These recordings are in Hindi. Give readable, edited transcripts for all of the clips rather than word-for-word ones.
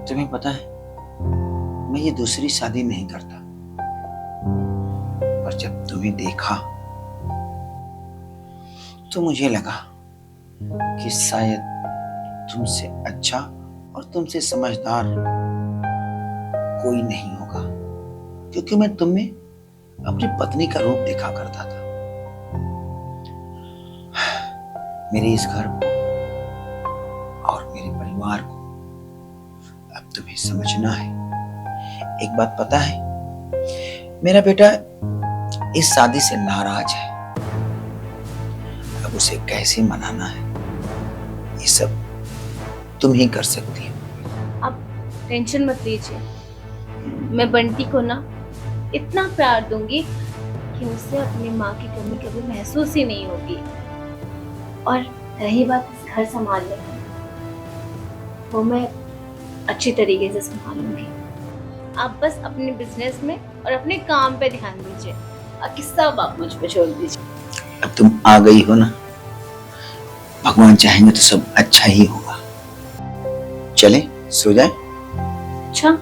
तुम्हें पता है, मैं ये दूसरी शादी नहीं करता, पर जब तुम्हें देखा तो मुझे लगा कि शायद तुमसे अच्छा और तुमसे समझदार कोई नहीं होगा, क्योंकि मैं तुम में अपनी पत्नी का रूप देखा करता था। मेरे इस घर को और मेरे परिवार को अब तुम्हें समझना है। एक बात पता है, मेरा बेटा इस शादी से नाराज है। अब उसे कैसे मनाना है, ये सब तुम ही कर सकती हो। आप टेंशन मत लीजिए, मैं बंटी को ना इतना प्यार दूंगी कि उसे अपनी माँ की कमी कभी महसूस ही नहीं होगी। और रही बात इस घर संभालने की, वो मैं अच्छी तरीके से संभालूंगी। आप बस अपने बिजनेस में और अपने काम पे ध्यान दीजिए, बाकी सब आप मुझ पे छोड़ दीजिए। अब तुम आ गई हो ना, भगवान चाहेंगे तो सब अच्छा ही होगा। चले सो जाए। अच्छा,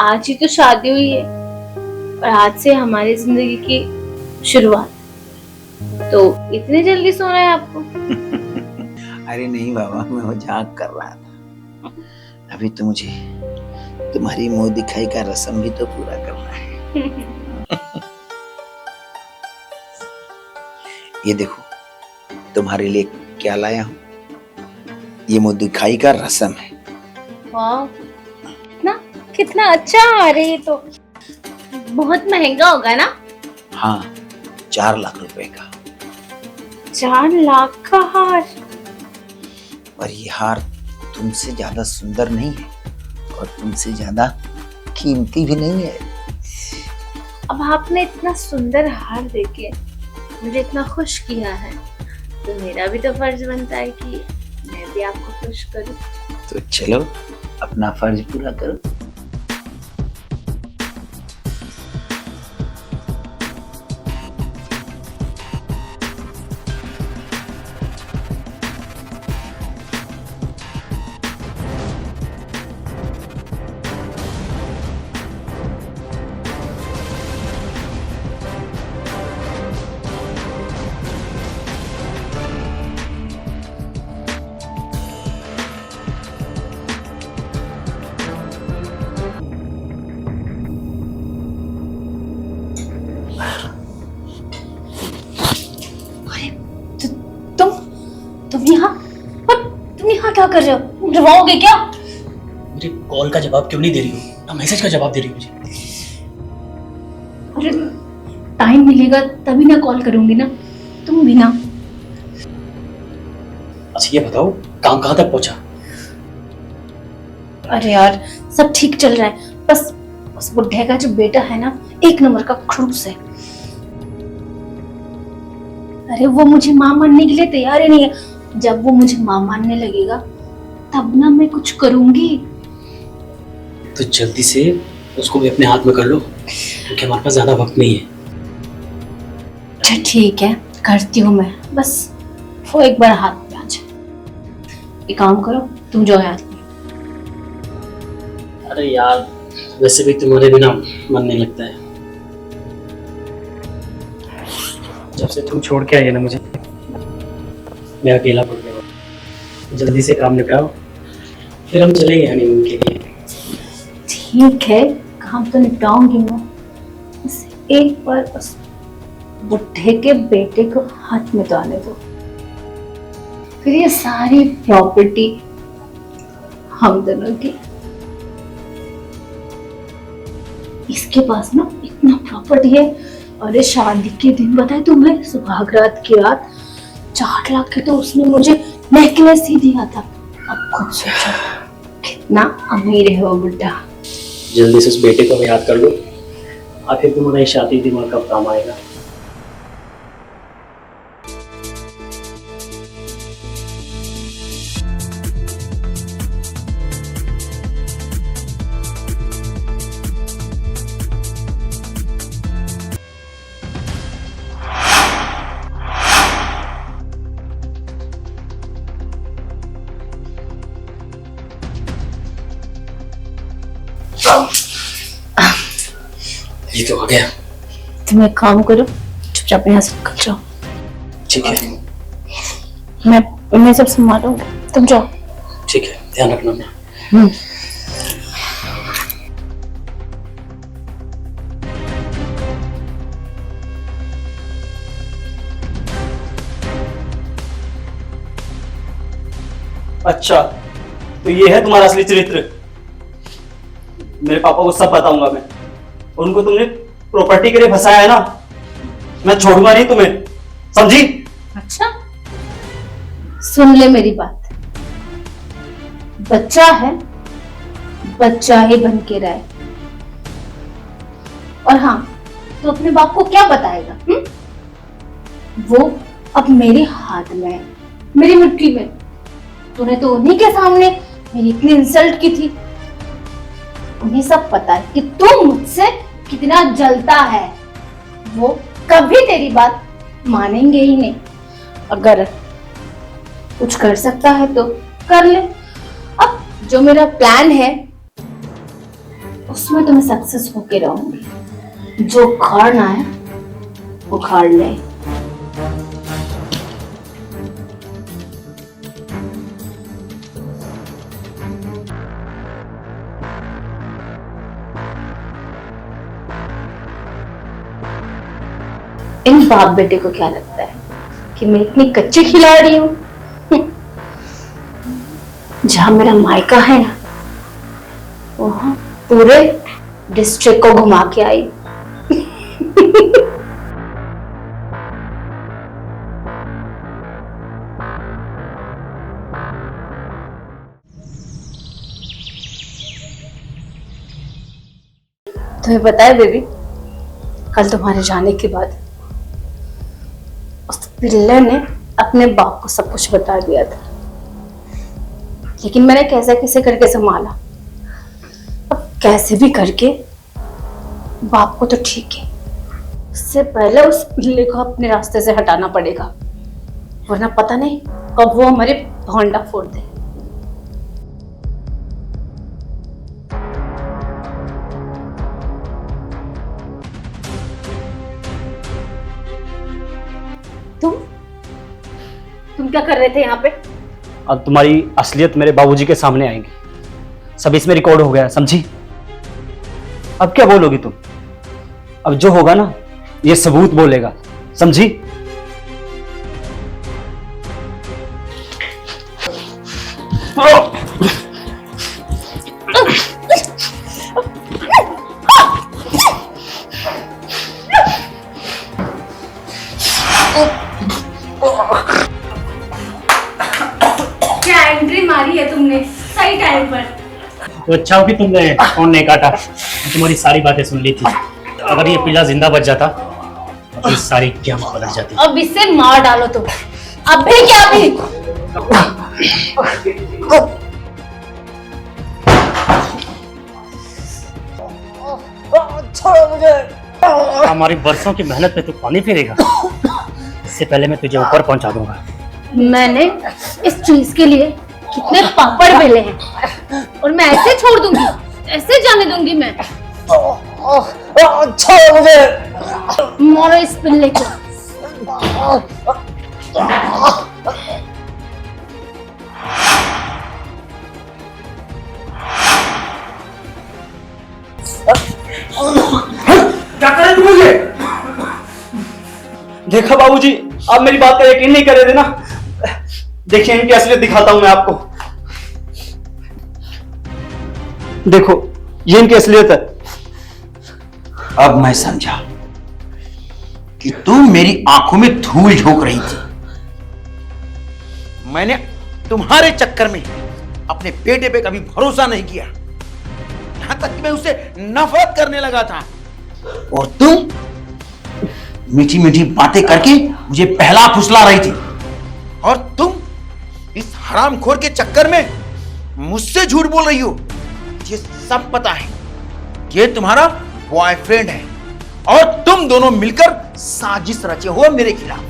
आज ही तो शादी हुई है और आज से हमारी जिंदगी की शुरुआत, तो इतने जल्दी सोना है आपको? अरे नहीं बाबा, मैं मजाक कर रहा था। अभी तो मुझे तुम्हारी मुंह दिखाई का रस्म भी तो पूरा करना है। ये देखो तुम्हारे लिए क्या लाया हूँ, ये मुंह दिखाई का रस्म है। वाह, कितना अच्छा हार है ये तो। बहुत महंगा होगा ना? हाँ, 4 लाख रुपए का। 4 लाख का हार? और ये हार तुमसे ज्यादा सुंदर नहीं है और तुमसे ज्यादा कीमती भी नहीं है। अब आपने इतना सुंदर हार देके मुझे इतना खुश किया है, तो मेरा भी तो फर्ज बनता है कि मैं भी आपको खुश करूं। तो चलो अपना फर्ज पूरा करो। तुम यहाँ क्या कर रहे हो? डरवाओगे क्या? मुझे कॉल का जवाब क्यों नहीं दे रही हो, ना मैसेज का जवाब दे रही हो मुझे? अरे टाइम मिलेगा तभी ना कॉल करूंगी ना, तुम भी ना। अच्छा ये बताओ, काम कहाँ तक पहुंचा? अरे यार सब ठीक चल रहा है, बस उस बुढ़े का जो बेटा है ना, 1 नंबर का खड़ूस है। अरे वो मुझे मां मानने के लिए तैयार ही नहीं है। जब वो मुझे मां मानने लगेगा तब ना मैं कुछ करूंगी। तो जल्दी से उसको भी अपने हाथ में कर लो, क्योंकि हमारे पास ज्यादा वक्त नहीं है। अच्छा ठीक है, करती हूँ मैं, बस वो एक बार हाथ में आ जाए। एक काम करो, तुम जाओ याद। अरे यार, वैसे भी तुम्हारे बिना मन नहीं लगता है। जब से तुम छोड़ के आई है ना मुझे, मैं अकेला पड़ गया हूँ। जल्दी से काम निपटाओ, फिर हम चलेंगे हनीमून के लिए। ठीक है, काम तो निपटाऊंगी मैं, बस एक बार उस बुढ़े के बेटे को हाथ में तो आने दो, फिर ये सारी प्रॉपर्टी हम दोनों की। इसके पास ना इतना प्रॉपर्टी है, और शादी के दिन बताए तुम्हें, सुहाग रात की रात 4 लाख के तो उसने मुझे नेकलेस ही दिया था। अब खुद सोचो कितना अमीर है वो बुढ़ा। जल्दी से उस बेटे को भी याद कर लो, आखिर तुम्हारा ये शादी दिमाग कब काम आएगा। ये तो हो गया। तुम एक काम करो, चुपचाप यहाँ से निकल जाओ। ठीक है, मैं सब संभालूंगी, तुम जाओ। ठीक है, ध्यान रखना अपना। अच्छा, तो ये है तुम्हारा असली चरित्र। मेरे पापा को सब बताऊंगा मैं। और उनको तुमने प्रॉपर्टी के लिए फंसाया है ना, मैं छोड़ूंगा नहीं तुम्हें, समझी? अच्छा, सुन ले मेरी बात। बच्चा है, बच्चा ही बन के रहे। और हाँ, तो अपने बाप को क्या बताएगा? वो अब मेरे हाथ में है, मेरी मुट्ठी में। तूने तो उन्हीं के सामने मेरी इतनी इंसल्ट की थी। उन्हें सब पता है कि तू मुझसे कितना जलता है। वो कभी तेरी बात मानेंगे ही नहीं। अगर कुछ कर सकता है तो कर ले। अब जो मेरा प्लान है उसमें तो मैं सक्सेस होके रहूंगी। जो उखाड़ना है उखाड़ ले। इन बाप बेटे को क्या लगता है कि मैं इतनी कच्ची खिलाड़ी हूं? जहां मेरा मायका है ना, वहां पूरे डिस्ट्रिक्ट को घुमा के आई। तुम्हें पता है बेबी, कल तुम्हारे जाने के बाद उस पिल्ले ने अपने बाप को सब कुछ बता दिया था। लेकिन मैंने कैसे कैसे करके संभाला। अब कैसे भी करके बाप को तो ठीक है, उससे पहले उस पिल्ले को अपने रास्ते से हटाना पड़ेगा, वरना पता नहीं कब वो हमारे भौंडा फोड़ दे। तुम क्या कर रहे थे यहाँ पे? अब तुम्हारी असलियत मेरे बाबूजी के सामने आएगी। सब इसमें रिकॉर्ड हो गया, समझी? अब क्या बोलोगी तुम? अब जो होगा ना, ये सबूत बोलेगा, समझी? एंट्री मारी है तुमने सही टाइम पर। तो अच्छा हो कि तुमने फोन नहीं काटा, तुम्हारी सारी बातें सुन ली थी। अगर ये पिल्ला जिंदा बच जाता तो ये सारी क्या बदल जाती। अब इसे मार डालो तुम, अब भी क्या भी। हमारी बरसों की मेहनत पे तू पानी फेरेगा? इससे पहले मैं तुझे ऊपर पहुंचा दूंगा। मैंने इस चीज के लिए कितने पापड़ बेले हैं, और मैं ऐसे छोड़ दूंगी, ऐसे जाने दूंगी मैं? मारो इस पिल्ले को। क्या कर रहे तुम मुझे? देखा बाबूजी, आप मेरी बात का यकीन नहीं कर रहे थे ना। देखिए इनकी असलियत दिखाता हूं मैं आपको। देखो, ये इनकी असलियत है। अब मैं समझा कि तू मेरी आंखों में धूल झोंक रही थी। मैंने तुम्हारे चक्कर में अपने बेटे पे कभी भरोसा नहीं किया, यहां तक कि मैं उसे नफरत करने लगा था। और तुम मीठी मीठी बातें करके मुझे पहला फुसला रही थी, और तुम इस हरामखोर के चक्कर में मुझसे झूठ बोल रही हो। मुझे सब पता है कि ये तुम्हारा बॉयफ्रेंड है, और तुम दोनों मिलकर साजिश रचे हो मेरे खिलाफ।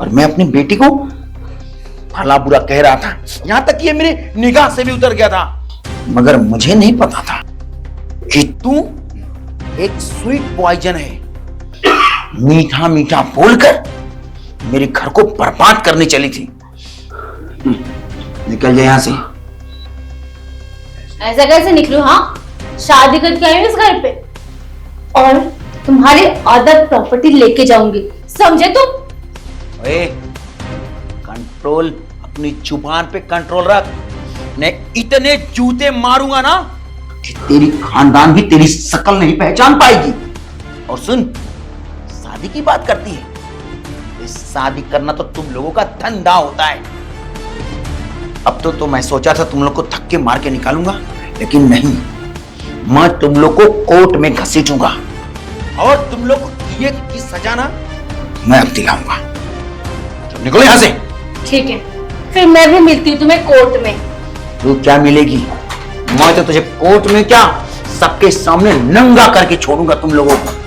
और मैं अपनी बेटी को भला बुरा कह रहा था, यहां तक कि ये मेरी निगाह से भी उतर गया था। मगर मुझे नहीं पता था कि तू एक स्वीट पॉइजन है। मीठा मीठा बोलकर मेरे घर को बर्बाद करने चली थी। निकल जाए यहां से। ऐसा कैसे निकलूं? हाँ, शादी करके आई हूँ इस घर पे और तुम्हारी आदत प्रॉपर्टी लेके जाऊंगी, समझे तुम? ओए, कंट्रोल, अपनी जुबान पे कंट्रोल रख। मैं इतने जूते मारूंगा ना कि तेरी खानदान भी तेरी शक्ल नहीं पहचान पाएगी। और सुन, शादी की बात करती है, इस शादी करना तो तुम लोगों का धंधा होता है। अब तो मैं सोचा था तुम लोग को धक्के मार के निकालूंगा, लेकिन नहीं, मैं तुम लोग को कोर्ट में घसीटूंगा और तुम लोग को किए की सजा ना मैं अब दिलाऊंगा। तो निकलो यहां से। ठीक है, फिर मैं भी मिलती हूँ तुम्हें कोर्ट में। तू क्या मिलेगी? मैं तो तुझे कोर्ट में क्या, सबके सामने नंगा करके छोड़ूंगा तुम लोगों को।